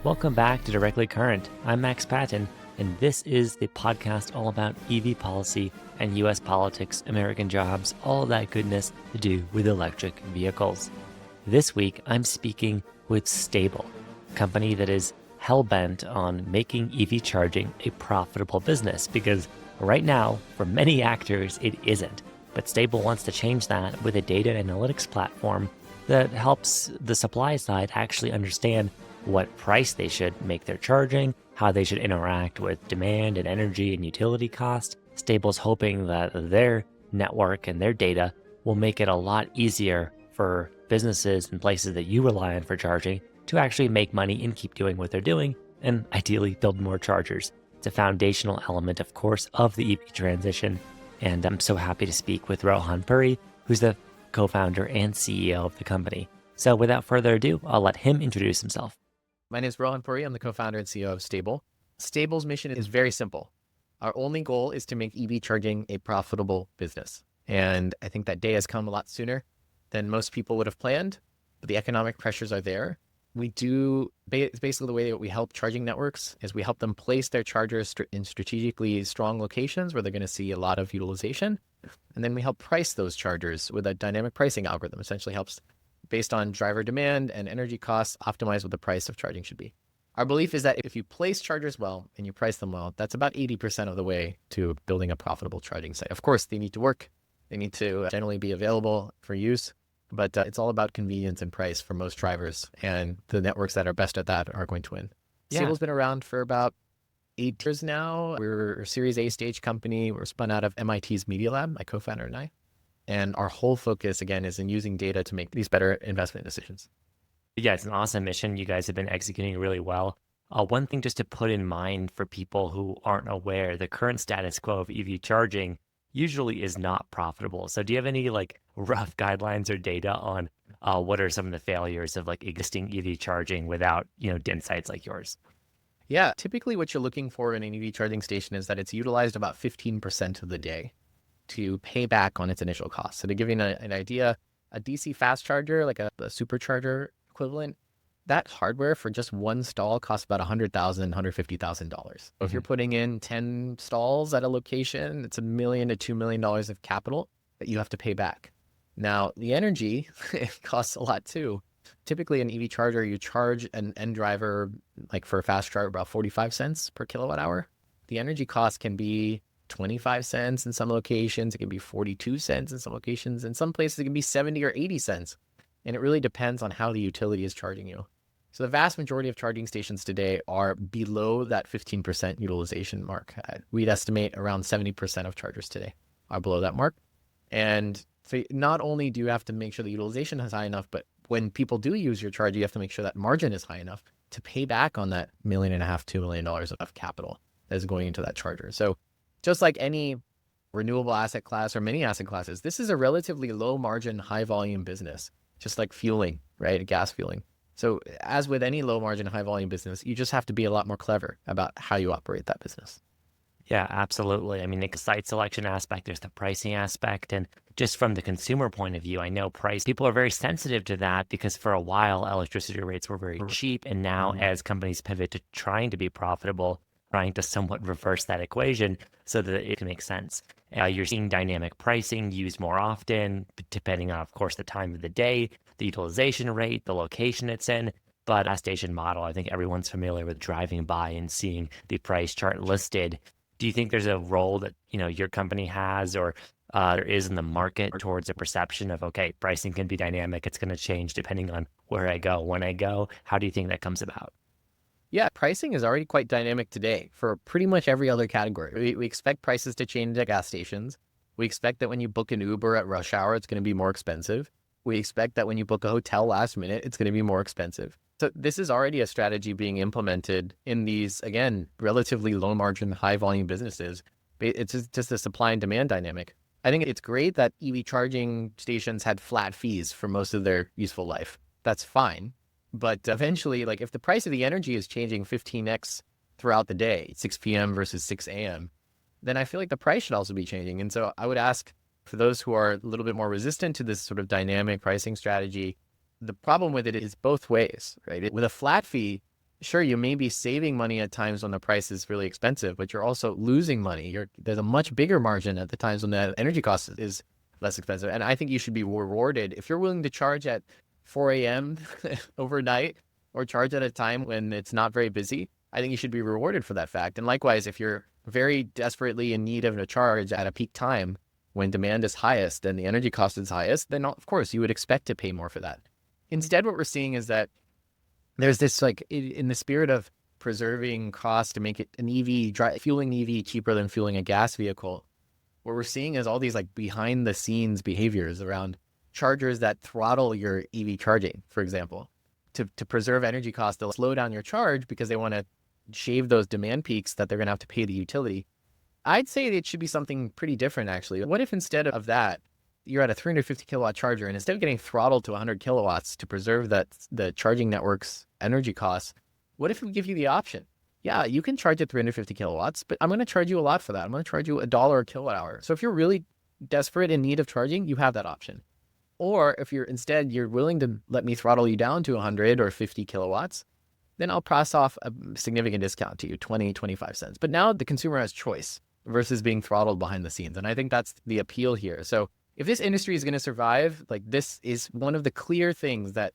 Welcome back to Directly Current. I'm Max Patton, and this is the podcast all about EV policy and US politics, American jobs, all of that goodness to do with electric vehicles. This week, I'm speaking with Stable, a company that is hell-bent on making EV charging a profitable business, because right now, for many actors, it isn't. But Stable wants to change that with a data analytics platform that helps the supply side actually understand what price they should make their charging, how they should interact with demand and energy and utility cost. Stable's hoping that their network and their data will make it a lot easier for businesses and places that you rely on for charging to actually make money and keep doing what they're doing, and ideally build more chargers. It's a foundational element, of course, of the EV transition, and I'm so happy to speak with Rohan Puri, who's the co-founder and CEO of the company. So without further ado, I'll let him introduce himself. My name is Rohan Puri. I'm the co-founder and CEO of Stable. Stable's mission is very simple. Our only goal is to make EV charging a profitable business. And I think that day has come a lot sooner than most people would have planned, but the economic pressures are there. It's basically the way that we help charging networks is we help them place their chargers in strategically strong locations where they're going to see a lot of utilization. And then we help price those chargers with a dynamic pricing algorithm. Essentially helps based on driver demand and energy costs, optimize what the price of charging should be. Our belief is that if you place chargers well and you price them well, that's about 80% of the way to building a profitable charging site. Of course, they need to work. They need to generally be available for use, but it's all about convenience and price for most drivers. And the networks that are best at that are going to win. Yeah. Stable's been around for about 8 years now. We're a Series A stage company. We're spun out of MIT's Media Lab, my co-founder and I. And our whole focus, again, is in using data to make these better investment decisions. Yeah, it's an awesome mission. You guys have been executing really well. One thing just to put in mind for people who aren't aware, the current status quo of EV charging usually is not profitable. So do you have any rough guidelines or data on what are some of the failures of existing EV charging without, dense sites like yours? Yeah, typically what you're looking for in an EV charging station is that it's utilized about 15% of the day to pay back on its initial cost. So to give you an idea, a DC fast charger, like a supercharger equivalent, that hardware for just one stall costs about $100,000, $150,000. If you're putting in 10 stalls at a location, it's $1 million to $2 million of capital that you have to pay back. Now, the energy, it costs a lot too. Typically an EV charger, you charge an end driver, like for a fast charger, about 45 cents per kilowatt hour. The energy cost can be 25 cents in some locations. It can be 42 cents in some locations. In some places, it can be 70 or 80 cents. And it really depends on how the utility is charging you. So the vast majority of charging stations today are below that 15% utilization mark. We'd estimate around 70% of chargers today are below that mark. And so not only do you have to make sure the utilization is high enough, but when people do use your charger, you have to make sure that margin is high enough to pay back on that $1.5 million, $2 million of capital that is going into that charger. So just like any renewable asset class or many asset classes, this is a relatively low margin, high volume business, just like fueling, right? Gas fueling. So as with any low margin, high volume business, you just have to be a lot more clever about how you operate that business. Yeah, absolutely. I mean, the site selection aspect, there's the pricing aspect. And just from the consumer point of view, I know people are very sensitive to that because for a while, electricity rates were very cheap. And now as companies pivot to trying to be profitable, trying to somewhat reverse that equation so that it can make sense. You're seeing dynamic pricing used more often, depending on, of course, the time of the day, the utilization rate, the location it's in. But a station model, I think everyone's familiar with driving by and seeing the price chart listed. Do you think there's a role that, your company has or there is in the market towards a perception of, okay, pricing can be dynamic. It's going to change depending on where I go, when I go. How do you think that comes about? Yeah, pricing is already quite dynamic today for pretty much every other category. We expect prices to change at gas stations. We expect that when you book an Uber at rush hour, it's going to be more expensive. We expect that when you book a hotel last minute, it's going to be more expensive. So this is already a strategy being implemented in these, again, relatively low margin, high volume businesses. It's just a supply and demand dynamic. I think it's great that EV charging stations had flat fees for most of their useful life. That's fine. But eventually, if the price of the energy is changing 15x throughout the day, 6 p.m. versus 6 a.m., then I feel like the price should also be changing. And so I would ask for those who are a little bit more resistant to this sort of dynamic pricing strategy, the problem with it is both ways, right? With a flat fee, sure, you may be saving money at times when the price is really expensive, but you're also losing money. There's a much bigger margin at the times when the energy cost is less expensive. And I think you should be rewarded if you're willing to charge at 4 a.m. overnight or charge at a time when it's not very busy. I think you should be rewarded for that fact. And likewise, if you're very desperately in need of a charge at a peak time when demand is highest and the energy cost is highest, then of course you would expect to pay more for that. Instead, what we're seeing is that there's this, like, in the spirit of preserving cost to make it an fueling an EV cheaper than fueling a gas vehicle, what we're seeing is all these like behind the scenes behaviors around chargers that throttle your EV charging, for example, to preserve energy costs. They'll slow down your charge because they want to shave those demand peaks that they're going to have to pay the utility. I'd say it should be something pretty different, actually. What if instead of that, you're at a 350 kilowatt charger, and instead of getting throttled to 100 kilowatts to preserve the charging network's energy costs, what if we give you the option? Yeah, you can charge at 350 kilowatts, but I'm going to charge you a lot for that. I'm going to charge you $1 a kilowatt hour. So if you're really desperate in need of charging, you have that option. Or if you're willing to let me throttle you down to 100 or 50 kilowatts, then I'll pass off a significant discount to you, 20, 25 cents. But now the consumer has choice versus being throttled behind the scenes. And I think that's the appeal here. So if this industry is going to survive, like, this is one of the clear things that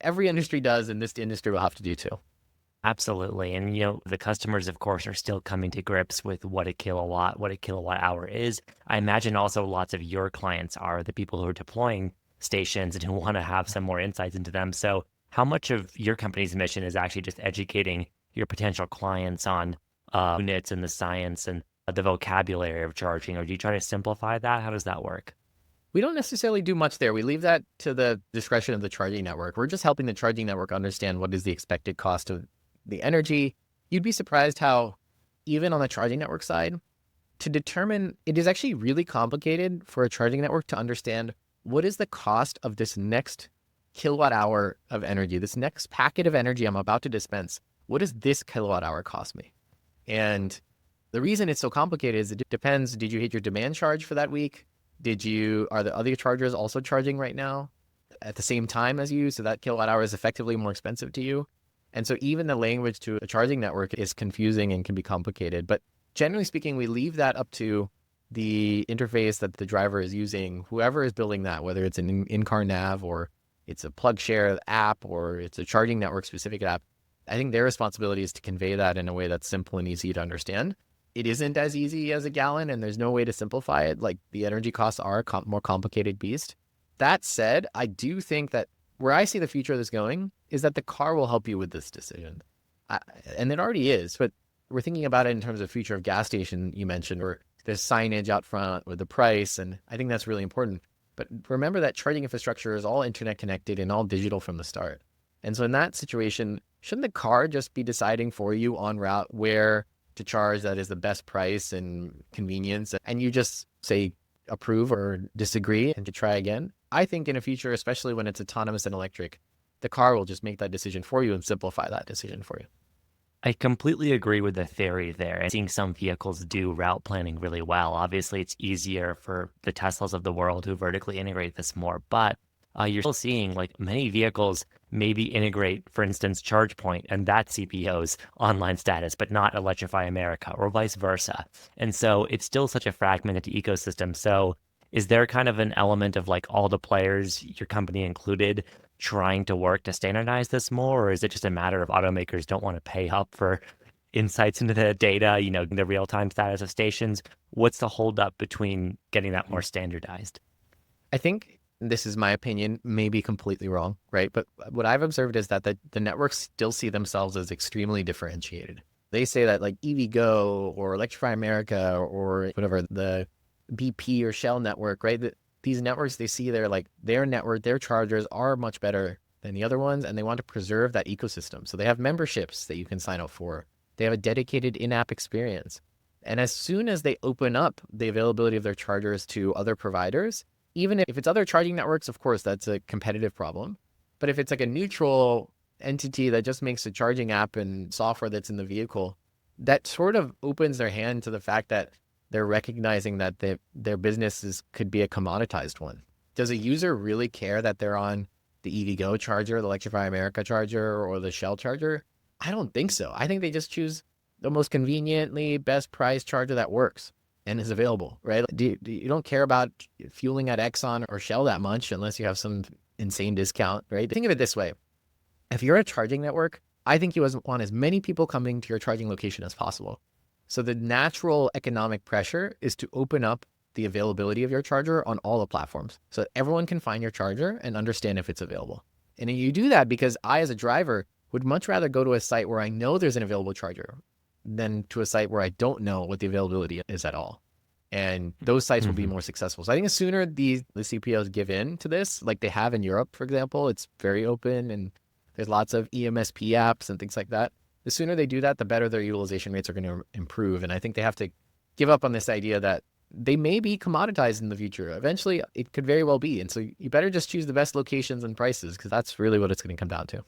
every industry does, and this industry will have to do too. Absolutely. And, the customers, of course, are still coming to grips with what a kilowatt hour is. I imagine also lots of your clients are the people who are deploying stations and who want to have some more insights into them. So how much of your company's mission is actually just educating your potential clients on units and the science and the vocabulary of charging? Or do you try to simplify that? How does that work? We don't necessarily do much there. We leave that to the discretion of the charging network. We're just helping the charging network understand what is the expected cost of the energy. You'd be surprised how, even on the charging network side, to determine, it is actually really complicated for a charging network to understand what is the cost of this next kilowatt hour of energy, this next packet of energy I'm about to dispense. What does this kilowatt hour cost me? And the reason it's so complicated is it depends. Did you hit your demand charge for that week? Are the other chargers also charging right now at the same time as you? So that kilowatt hour is effectively more expensive to you. And so even the language to a charging network is confusing and can be complicated. But generally speaking, we leave that up to the interface that the driver is using, whoever is building that, whether it's an in-car nav or it's a PlugShare app or it's a charging network specific app. I think their responsibility is to convey that in a way that's simple and easy to understand. It isn't as easy as a gallon, and there's no way to simplify it. Like, the energy costs are a more complicated beast. That said, I do think that where I see the future of this going is that the car will help you with this decision. And it already is, but we're thinking about it in terms of future of gas station you mentioned, or there's signage out front or the price. And I think that's really important. But remember that charging infrastructure is all internet connected and all digital from the start. And so in that situation, shouldn't the car just be deciding for you on route where to charge that is the best price and convenience, and you just say approve or disagree and to try again? I think in a future, especially when it's autonomous and electric, the car will just make that decision for you and simplify that decision for you. I completely agree with the theory there. And seeing some vehicles do route planning really well. Obviously, it's easier for the Teslas of the world who vertically integrate this more. But you're still seeing, like, many vehicles maybe integrate, for instance, ChargePoint and that CPO's online status, but not Electrify America, or vice versa. And so it's still such a fragmented ecosystem. So is there kind of an element of, like, all the players, your company included, trying to work to standardize this more? Or is it just a matter of automakers don't want to pay up for insights into the data, the real-time status of stations? What's the holdup between getting that more standardized? I think, this is my opinion, may be completely wrong, right? But what I've observed is that the networks still see themselves as extremely differentiated. They say that, like, EVgo or Electrify America or whatever, the BP or Shell network, right? These networks, they see their network, their chargers are much better than the other ones, and they want to preserve that ecosystem. So they have memberships that you can sign up for. They have a dedicated in-app experience. And as soon as they open up the availability of their chargers to other providers, even if it's other charging networks, of course, that's a competitive problem. But if it's like a neutral entity that just makes a charging app and software that's in the vehicle, that sort of opens their hand to the fact that they're recognizing that their businesses could be a commoditized one. Does a user really care that they're on the EVgo charger, the Electrify America charger, or the Shell charger? I don't think so. I think they just choose the most conveniently best price charger that works and is available, right? You don't care about fueling at Exxon or Shell that much unless you have some insane discount, right? Think of it this way. If you're a charging network, I think you want as many people coming to your charging location as possible. So the natural economic pressure is to open up the availability of your charger on all the platforms so that everyone can find your charger and understand if it's available. And you do that because I, as a driver, would much rather go to a site where I know there's an available charger than to a site where I don't know what the availability is at all. And those sites will be more successful. So I think the sooner the CPOs give in to this, like they have in Europe, for example, it's very open and there's lots of EMSP apps and things like that. The sooner they do that, the better their utilization rates are going to improve. And I think they have to give up on this idea that they may be commoditized in the future. Eventually, it could very well be. And so you better just choose the best locations and prices because that's really what it's going to come down to.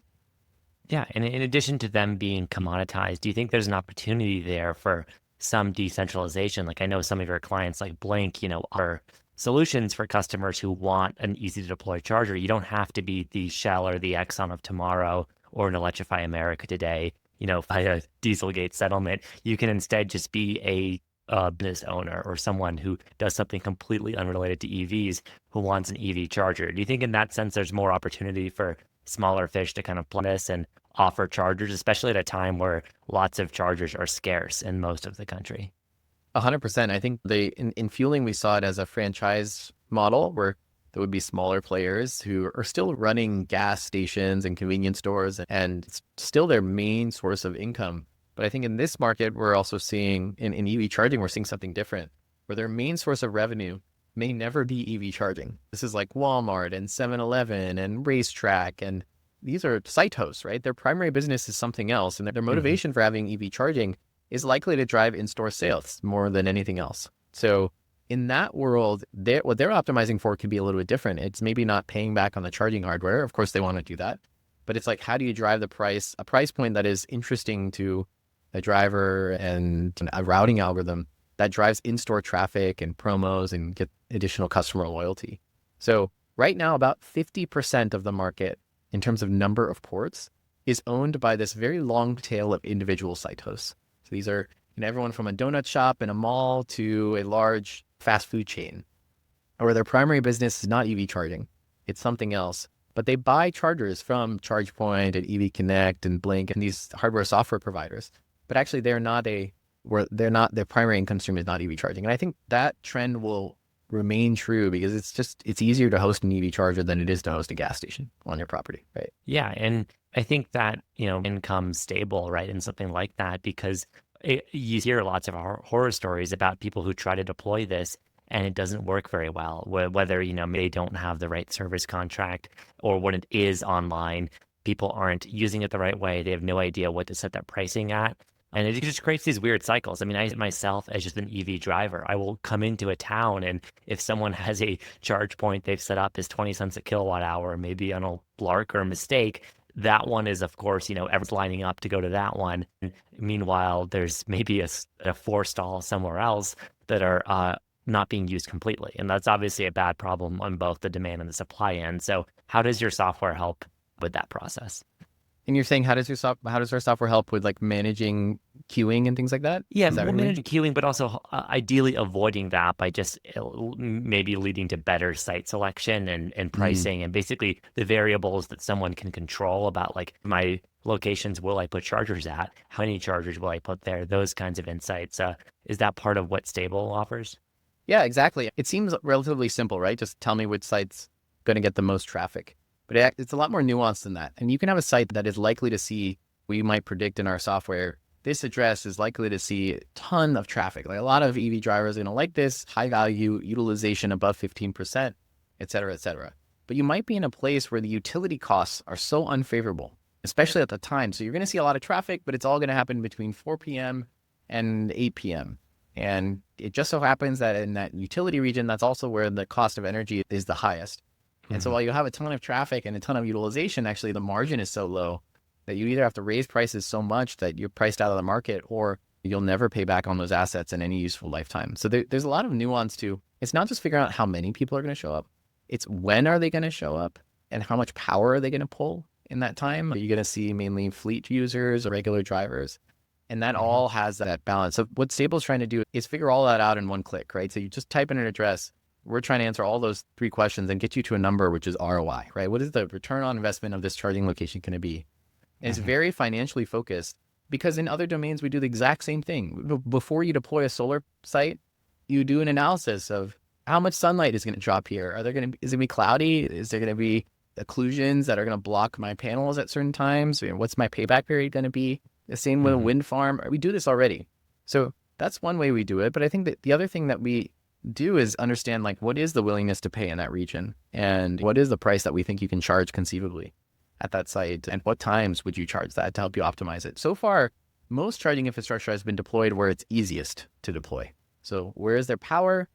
Yeah. And in addition to them being commoditized, do you think there's an opportunity there for some decentralization? Like I know some of your clients like Blink, are solutions for customers who want an easy to deploy charger. You don't have to be the Shell or the Exxon of tomorrow or an Electrify America today, by a Dieselgate settlement. You can instead just be a business owner or someone who does something completely unrelated to EVs who wants an EV charger. Do you think in that sense there's more opportunity for smaller fish to kind of play this and offer chargers, especially at a time where lots of chargers are scarce in most of the country? 100%. I think in fueling, we saw it as a franchise model where there would be smaller players who are still running gas stations and convenience stores, and it's still their main source of income. But I think in this market, we're also seeing, in EV charging, we're seeing something different, where their main source of revenue may never be EV charging. This is like Walmart and 7-Eleven and Racetrack, and these are site hosts, right? Their primary business is something else, and their motivation for having EV charging is likely to drive in-store sales more than anything else. So in that world, what they're optimizing for can be a little bit different. It's maybe not paying back on the charging hardware. Of course, they want to do that. But it's like, how do you drive a price point that is interesting to a driver and a routing algorithm that drives in-store traffic and promos and get additional customer loyalty? So right now, about 50% of the market in terms of number of ports is owned by this very long tail of individual site hosts. So these are everyone from a donut shop in a mall to a large fast food chain, where their primary business is not EV charging. It's something else. But they buy chargers from ChargePoint and EV Connect and Blink and these hardware software providers. But actually their primary income stream is not EV charging. And I think that trend will remain true because it's easier to host an EV charger than it is to host a gas station on your property, right? Yeah. And I think that, income stable, right, in something like that, because you hear lots of horror stories about people who try to deploy this and it doesn't work very well, whether, they don't have the right service contract or when it is online, people aren't using it the right way. They have no idea what to set that pricing at. And it just creates these weird cycles. I mean, I myself, as just an EV driver, I will come into a town and if someone has a charge point they've set up as 20 cents a kilowatt hour, maybe on a lark or a mistake, that one is, of course, everyone's lining up to go to that one. And meanwhile, there's maybe a forestall somewhere else that are not being used completely. And that's obviously a bad problem on both the demand and the supply end. So how does your software help with that process? And you're saying, how does our software help with like managing queuing and things like that? Yeah, managing queuing, but also ideally avoiding that by just maybe leading to better site selection and pricing and basically the variables that someone can control about like my locations will I put chargers at? How many chargers will I put there? Those kinds of insights. Is that part of what Stable offers? Yeah, exactly. It seems relatively simple, right? Just tell me which site's going to get the most traffic. But it's a lot more nuanced than that. And you can have a site that is likely to see, we might predict in our software, this address is likely to see a ton of traffic. Like a lot of EV drivers are going to like this, high value, utilization above 15%, et cetera, et cetera. But you might be in a place where the utility costs are so unfavorable, especially at the time. So you're going to see a lot of traffic, but it's all going to happen between 4 p.m. and 8 p.m. And it just so happens that in that utility region, that's also where the cost of energy is the highest. And so while you have a ton of traffic and a ton of utilization, actually the margin is so low that you either have to raise prices so much that you're priced out of the market or you'll never pay back on those assets in any useful lifetime. So there's a lot of nuance to, it's not just figuring out how many people are going to show up. It's when are they going to show up and how much power are they going to pull in that time. You're going to see mainly fleet users or regular drivers. And that all has that balance. So what Stable's trying to do is figure all that out in one click, right? So you just type in an address. We're trying to answer all those three questions and get you to a number, which is ROI, right? What is the return on investment of this charging location going to be? And it's very financially focused, because in other domains, we do the exact same thing. Before you deploy a solar site, you do an analysis of how much sunlight is going to drop here. Is it going to be cloudy? Is there going to be occlusions that are going to block my panels at certain times? What's my payback period going to be? The same with a wind farm. We do this already. So that's one way we do it. But I think that the other thing that we do is understand, like, what is the willingness to pay in that region? And what is the price that we think you can charge conceivably at that site? And what times would you charge that to help you optimize it? So far, most charging infrastructure has been deployed where it's easiest to deploy. So where is there power?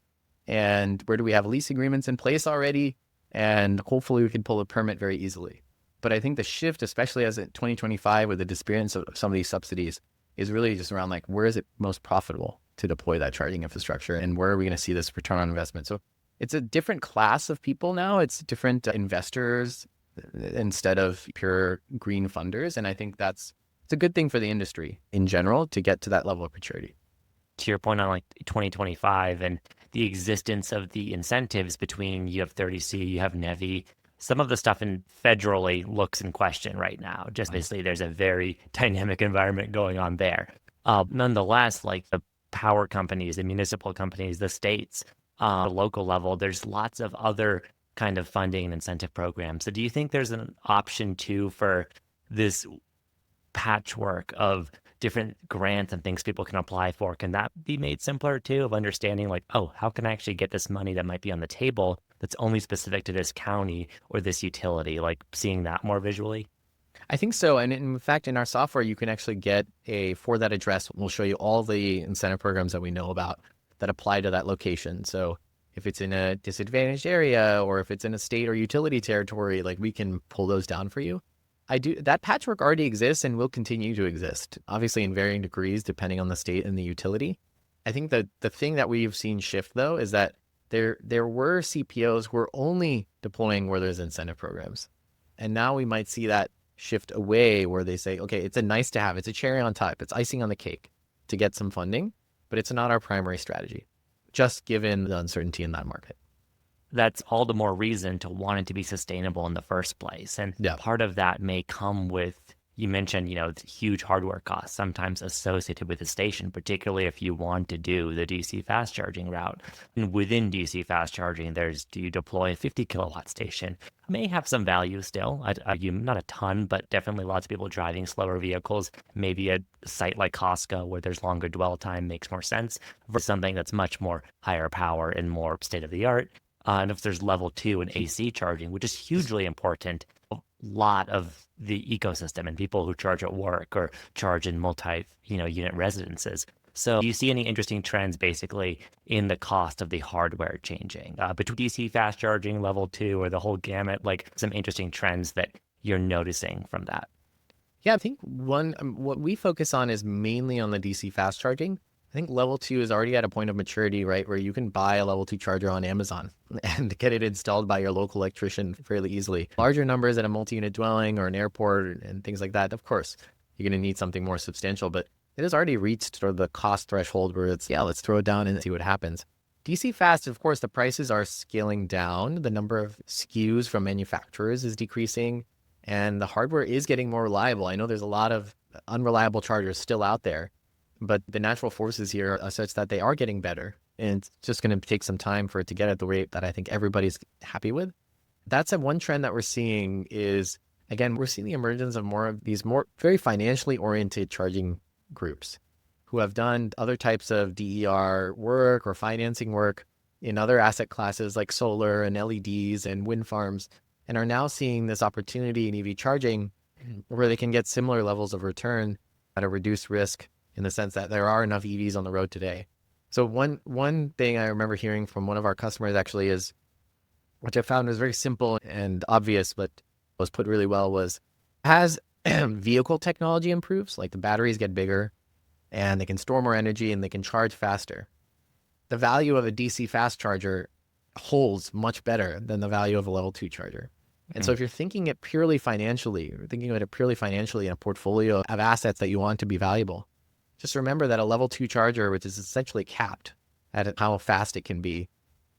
And where do we have lease agreements in place already? And hopefully we can pull a permit very easily. But I think the shift, especially as in 2025 with the disappearance of some of these subsidies, is really just around, like, where is it most profitable to deploy that charging infrastructure, and where are we going to see this return on investment? So it's a different class of people now. It's different investors instead of pure green funders. And I think it's a good thing for the industry in general to get to that level of maturity. To your point on like 2025 and the existence of the incentives between, you have 30C, you have NEVI, some of the stuff in federally looks in question right now. Just obviously there's a very dynamic environment going on there. Nonetheless, like the power companies, the municipal companies, the states, the local level, there's lots of other kind of funding and incentive programs. So do you think there's an option too for this patchwork of different grants and things people can apply for? Can that be made simpler too, of understanding, like, oh, how can I actually get this money that might be on the table that's only specific to this county or this utility, like seeing that more visually? I think so. And in fact, in our software, you can actually get for that address, we'll show you all the incentive programs that we know about that apply to that location. So if it's in a disadvantaged area, or if it's in a state or utility territory, like, we can pull those down for you. That patchwork already exists and will continue to exist, obviously in varying degrees depending on the state and the utility. I think that the thing that we've seen shift, though, is that there were CPOs who were only deploying where there's incentive programs. And now we might see that shift away, where they say, okay, it's a nice to have, it's a cherry on top, it's icing on the cake to get some funding, but it's not our primary strategy, just given the uncertainty in that market. That's all the more reason to want it to be sustainable in the first place. And part of that may come with, you mentioned, huge hardware costs sometimes associated with the station, particularly if you want to do the DC fast charging route. And within DC fast charging, do you deploy a 50 kilowatt station? May have some value still. I'd argue not a ton, but definitely lots of people driving slower vehicles. Maybe a site like Costco, where there's longer dwell time, makes more sense versus something that's much more higher power and more state of the art. And if there's level 2 and AC charging, which is hugely important, a lot of the ecosystem and people who charge at work or charge in unit residences. So do you see any interesting trends basically in the cost of the hardware changing between DC fast charging, level 2, or the whole gamut, like some interesting trends that you're noticing from that? Yeah, I think what we focus on is mainly on the DC fast charging. I think level 2 is already at a point of maturity, right, where you can buy a level 2 charger on Amazon and get it installed by your local electrician fairly easily. Larger numbers at a multi-unit dwelling or an airport and things like that, of course, you're going to need something more substantial, but it has already reached sort of the cost threshold where let's throw it down and see what happens. DC fast, of course, the prices are scaling down. The number of SKUs from manufacturers is decreasing, and the hardware is getting more reliable. I know there's a lot of unreliable chargers still out there, but the natural forces here are such that they are getting better. And it's just going to take some time for it to get at the rate that I think everybody's happy with. That's one trend that we're seeing is, again, we're seeing the emergence of more of these more very financially oriented charging groups who have done other types of DER work or financing work in other asset classes like solar and LEDs and wind farms, and are now seeing this opportunity in EV charging where they can get similar levels of return at a reduced risk, in the sense that there are enough EVs on the road today. So one thing I remember hearing from one of our customers actually is, which I found was very simple and obvious, but was put really well, was as vehicle technology improves, like the batteries get bigger and they can store more energy and they can charge faster, the value of a DC fast charger holds much better than the value of a level 2 charger. And so if you're thinking it purely financially, or thinking about it purely financially in a portfolio of assets that you want to be valuable, just remember that a level 2 charger, which is essentially capped at how fast it can be,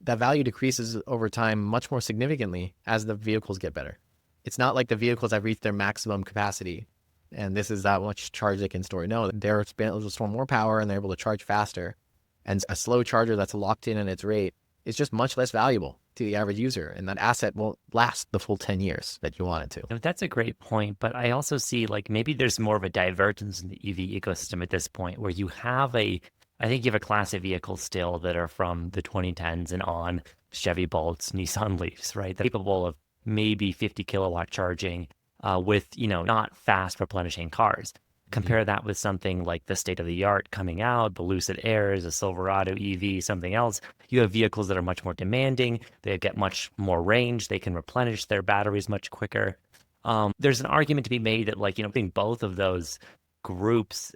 that value decreases over time much more significantly as the vehicles get better. It's not like the vehicles have reached their maximum capacity and this is that much charge they can store. No, they're able to store more power and they're able to charge faster. And a slow charger that's locked in its rate is just much less valuable to the average user. And that asset won't last the full 10 years that you want it to. No, that's a great point, but I also see like maybe there's more of a divergence in the EV ecosystem at this point where you have I think you have a class of vehicles still that are from the 2010s and on, Chevy Bolts, Nissan Leafs, right? They're capable of maybe 50 kilowatt charging with, not fast replenishing cars. Compare that with something like the state of the art coming out, the Lucid Airs, a Silverado EV, something else. You have vehicles that are much more demanding. They get much more range. They can replenish their batteries much quicker. There's an argument to be made that I think both of those groups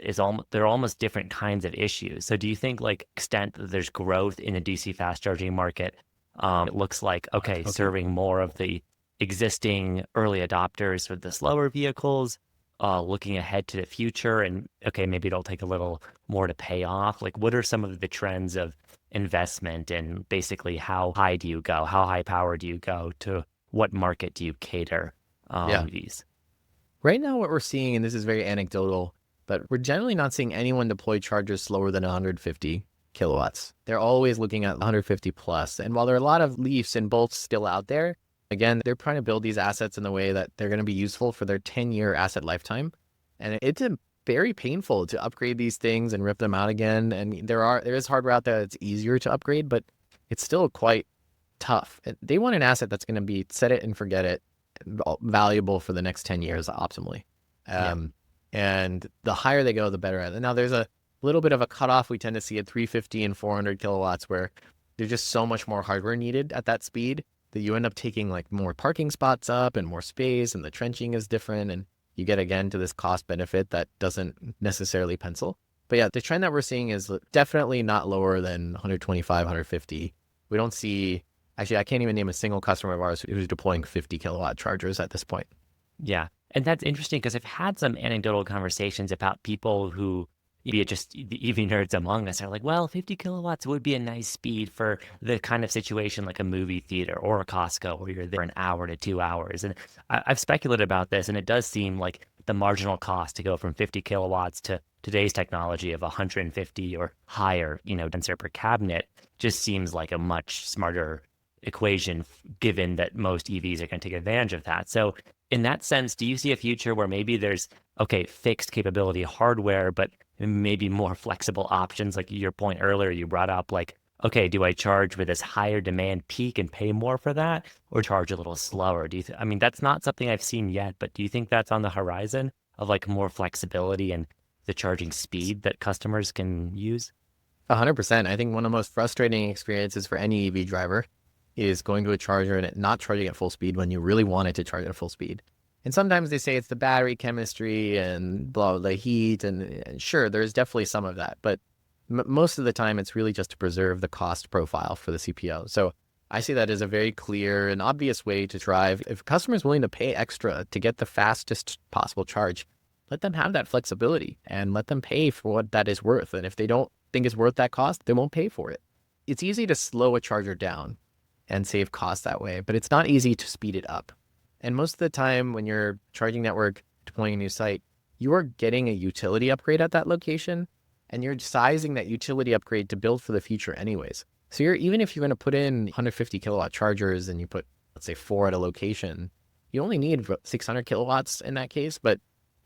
they're almost different kinds of issues. So do you think extent that there's growth in the DC fast charging market, it looks like, okay, serving more of the existing early adopters with the slower vehicles, looking ahead to the future, and okay, maybe it'll take a little more to pay off. What are some of the trends of investment, and basically how high do you go? How high power do you go? To what market do you cater these? Right now, what we're seeing, and this is very anecdotal, but we're generally not seeing anyone deploy chargers slower than 150 kilowatts. They're always looking at 150 plus. And while there are a lot of Leafs and Bolts still out there, again, they're trying to build these assets in the way that they're going to be useful for their 10-year asset lifetime. And it's very painful to upgrade these things and rip them out again. And there is hardware out there that's easier to upgrade, but it's still quite tough. They want an asset that's going to be set it and forget it, valuable for the next 10 years optimally. And the higher they go, the better. Now there's a little bit of a cutoff we tend to see at 350 and 400 kilowatts where there's just so much more hardware needed at that speed that you end up taking more parking spots up and more space, and the trenching is different, and you get again to this cost benefit that doesn't necessarily pencil. But yeah, the trend that we're seeing is definitely not lower than 125, 150. We don't see, actually, I can't even name a single customer of ours who's deploying 50 kilowatt chargers at this point. Yeah. And that's interesting because I've had some anecdotal conversations about people who, be it just the EV nerds among us, are like, well, 50 kilowatts would be a nice speed for the kind of situation like a movie theater or a Costco where you're there an hour to 2 hours. And I've speculated about this, and it does seem like the marginal cost to go from 50 kilowatts to today's technology of 150 or higher, denser per cabinet just seems like a much smarter equation, given that most EVs are going to take advantage of that. So in that sense, do you see a future where maybe there's, fixed capability hardware, but maybe more flexible options? Like your point earlier, you brought up do I charge with this higher demand peak and pay more for that, or charge a little slower? Do you that's not something I've seen yet, but do you think that's on the horizon of more flexibility and the charging speed that customers can use? 100%. I think one of the most frustrating experiences for any EV driver is going to a charger and it not charging at full speed when you really want it to charge at full speed. And sometimes they say it's the battery chemistry and the heat, and sure, there's definitely some of that. But most of the time, it's really just to preserve the cost profile for the CPO. So I see that as a very clear and obvious way to drive. If a customer is willing to pay extra to get the fastest possible charge, let them have that flexibility and let them pay for what that is worth. And if they don't think it's worth that cost, they won't pay for it. It's easy to slow a charger down and save costs that way, but it's not easy to speed it up. And most of the time when you're charging network deploying a new site, you are getting a utility upgrade at that location, and you're sizing that utility upgrade to build for the future anyways. So even if you're going to put in 150 kilowatt chargers and you put, let's say, 4 at a location, you only need 600 kilowatts in that case, but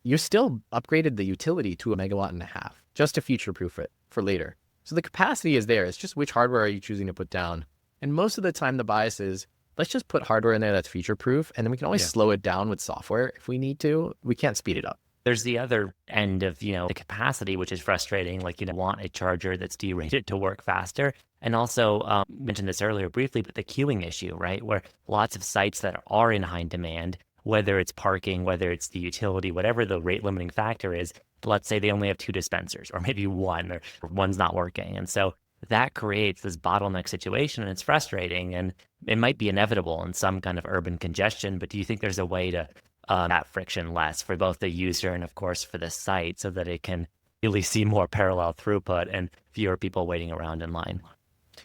you still upgraded the utility to 1.5 megawatts just to future-proof it for later. So the capacity is there. It's just which hardware are you choosing to put down? And most of the time, the bias is, let's just put hardware in there that's future-proof, and then we can always slow it down with software if we need to. We can't speed it up. There's the other end of, the capacity, which is frustrating. Want a charger that's derated to work faster. And also, mentioned this earlier briefly, but the queuing issue, right? Where lots of sites that are in high demand, whether it's parking, whether it's the utility, whatever the rate limiting factor is, let's say they only have 2 dispensers or maybe one, or one's not working. And so that creates this bottleneck situation, and it's frustrating. And it might be inevitable in some kind of urban congestion, but do you think there's a way to that friction less for both the user and of course for the site so that it can really see more parallel throughput and fewer people waiting around in line?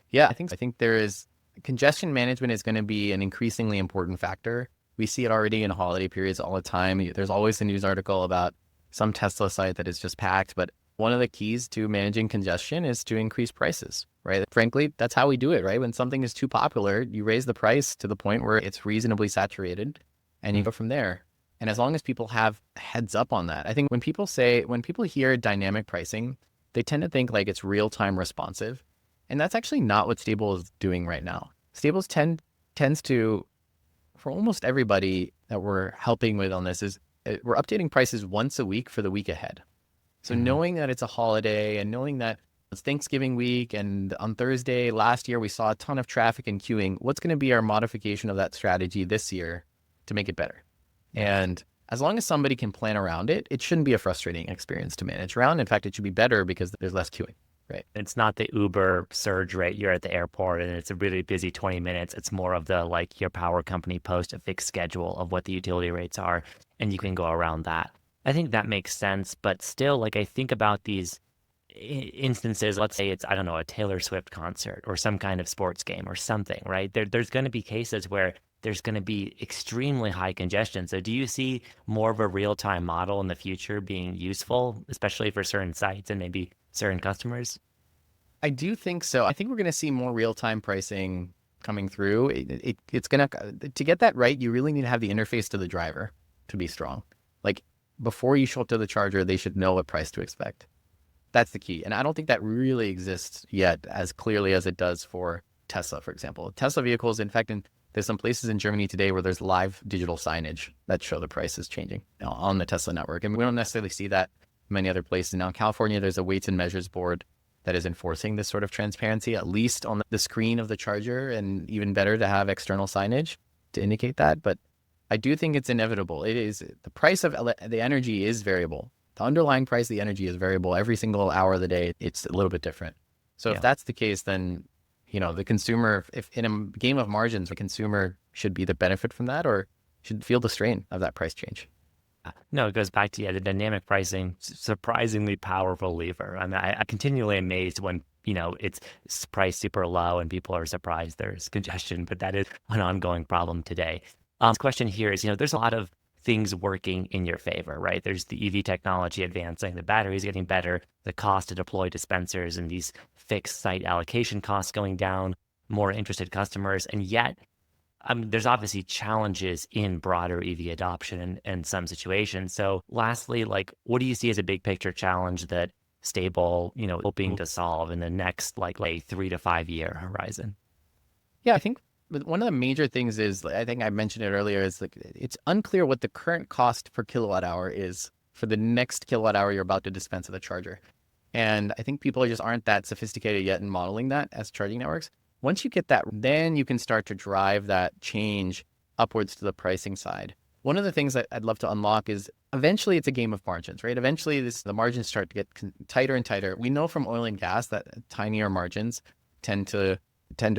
Yeah, I think there is congestion management is going to be an increasingly important factor. We see it already in holiday periods all the time. There's always a news article about some Tesla site that is just packed, but one of the keys to managing congestion is to increase prices, right? Frankly, that's how we do it, right? When something is too popular, you raise the price to the point where it's reasonably saturated and you go from there. And as long as people have heads up on that, I think when people hear dynamic pricing, they tend to think like it's real-time responsive. And that's actually not what Stable is doing right now. Stables tends to, for almost everybody that we're helping with on this, is we're updating prices once a week for the week ahead. So knowing that it's a holiday and knowing that it's Thanksgiving week and on Thursday last year we saw a ton of traffic and queuing, what's going to be our modification of that strategy this year to make it better? And as long as somebody can plan around it, it shouldn't be a frustrating experience to manage around. In fact, it should be better because there's less queuing. Right. It's not the Uber surge rate. You're at the airport and it's a really busy 20 minutes. It's more of the like your power company post a fixed schedule of what the utility rates are and you can go around that. I think that makes sense. But still, like I think about these instances, let's say it's, I don't know, a Taylor Swift concert or some kind of sports game or something, right? There's going to be cases where there's going to be extremely high congestion. So do you see more of a real-time model in the future being useful, especially for certain sites and maybe certain customers? I do think so. I think we're going to see more real-time pricing coming through. It's going to get that right, you really need to have the interface to the driver to be strong. Like before you show up to the charger, they should know what price to expect. That's the key. And I don't think that really exists yet as clearly as it does for Tesla, for example. Tesla vehicles, in fact, there's some places in Germany today where there's live digital signage that show the prices changing on the Tesla network. And we don't necessarily see that in many other places. Now in California, there's a weights and measures board that is enforcing this sort of transparency, at least on the screen of the charger, and even better to have external signage to indicate that. But I do think it's inevitable. It is, the price of the energy is variable. The underlying price of the energy is variable. Every single hour of the day, it's a little bit different. So if that's the case, then the consumer, if in a game of margins, the consumer should be the benefit from that or should feel the strain of that price change. No, it goes back to the dynamic pricing, surprisingly powerful lever. I mean, I continually amazed when it's priced super low and people are surprised there's congestion, but that is an ongoing problem today. This question here is, there's a lot of things working in your favor, right? There's the EV technology advancing, the batteries getting better, the cost to deploy dispensers and these fixed site allocation costs going down, more interested customers, and yet there's obviously challenges in broader EV adoption in some situations. So lastly, like, what do you see as a big picture challenge that Stable, hoping to solve in the next like 3 to 5 year horizon? Yeah, I think one of the major things is, I think I mentioned it earlier, is like it's unclear what the current cost per kilowatt hour is for the next kilowatt hour you're about to dispense at the charger. And I think people just aren't that sophisticated yet in modeling that as charging networks. Once you get that, then you can start to drive that change upwards to the pricing side. One of the things that I'd love to unlock is eventually it's a game of margins, right? Eventually the margins start to get tighter and tighter. We know from oil and gas that tinier margins tend to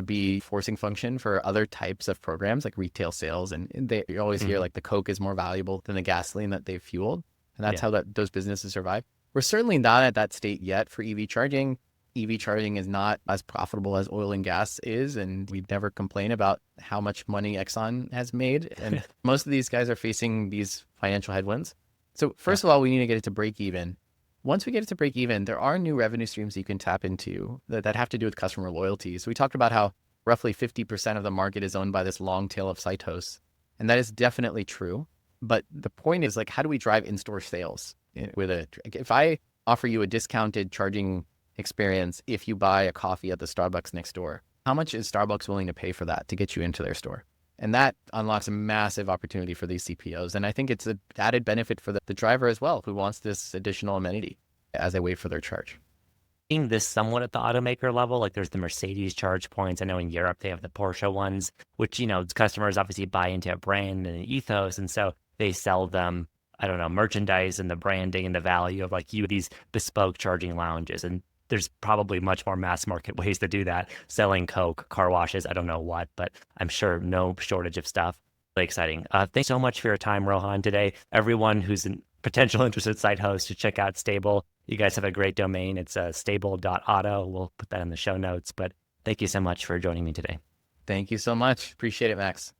be forcing function for other types of programs like retail sales. And you always hear like the Coke is more valuable than the gasoline that they've fueled. And that's how those businesses survive. We're certainly not at that state yet for EV charging. EV charging is not as profitable as oil and gas is, and we never complain about how much money Exxon has made. And most of these guys are facing these financial headwinds. So first of all, we need to get it to break even. Once we get it to break even, there are new revenue streams you can tap into that have to do with customer loyalty. So we talked about how roughly 50% of the market is owned by this long tail of site hosts. And that is definitely true. But the point is, like, how do we drive in-store sales if I offer you a discounted charging experience if you buy a coffee at the Starbucks next door, how much is Starbucks willing to pay for that to get you into their store? And that unlocks a massive opportunity for these CPOs. And I think it's an added benefit for the driver as well, who wants this additional amenity as they wait for their charge. Seeing this somewhat at the automaker level, like there's the Mercedes charge points. I know in Europe they have the Porsche ones, which, customers obviously buy into a brand and an ethos. And so they sell them, I don't know, merchandise and the branding and the value of these bespoke charging lounges. And there's probably much more mass market ways to do that. Selling Coke, car washes, I don't know what, but I'm sure no shortage of stuff. Really exciting. Thanks so much for your time, Rohan, today. Everyone who's a potential interested site host should check out Stable. You guys have a great domain. It's stable.auto. We'll put that in the show notes, but thank you so much for joining me today. Thank you so much. Appreciate it, Max.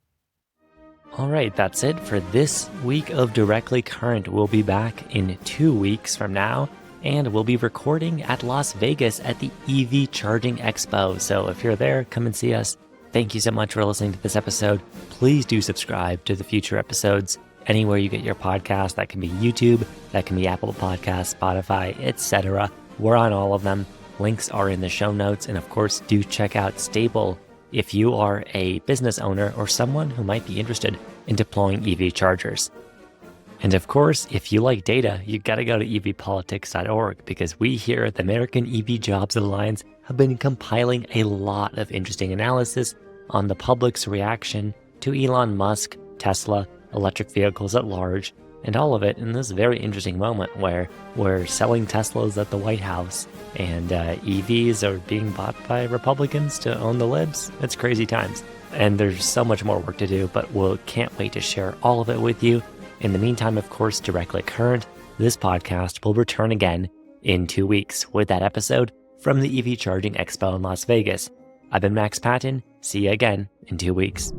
All right, that's it for this week of Directly Current. We'll be back in 2 weeks from now, and we'll be recording at Las Vegas at the EV Charging Expo. So if you're there, come and see us. Thank you so much for listening to this episode. Please do subscribe to the future episodes anywhere you get your podcast. That can be YouTube, that can be Apple Podcasts, Spotify, etc. We're on all of them. Links are in the show notes. And of course, do check out Stable if you are a business owner or someone who might be interested in deploying EV chargers. And of course, if you like data, you gotta go to evpolitics.org, because we here at the American EV Jobs Alliance have been compiling a lot of interesting analysis on the public's reaction to Elon Musk, Tesla, electric vehicles at large, and all of it in this very interesting moment where we're selling Teslas at the White House and EVs are being bought by Republicans to own the libs. It's crazy times. And there's so much more work to do, but we can't wait to share all of it with you. In the meantime, of course, Directly Current, this podcast will return again in 2 weeks with that episode from the EV Charging Expo in Las Vegas. I've been Max Patton. See you again in 2 weeks.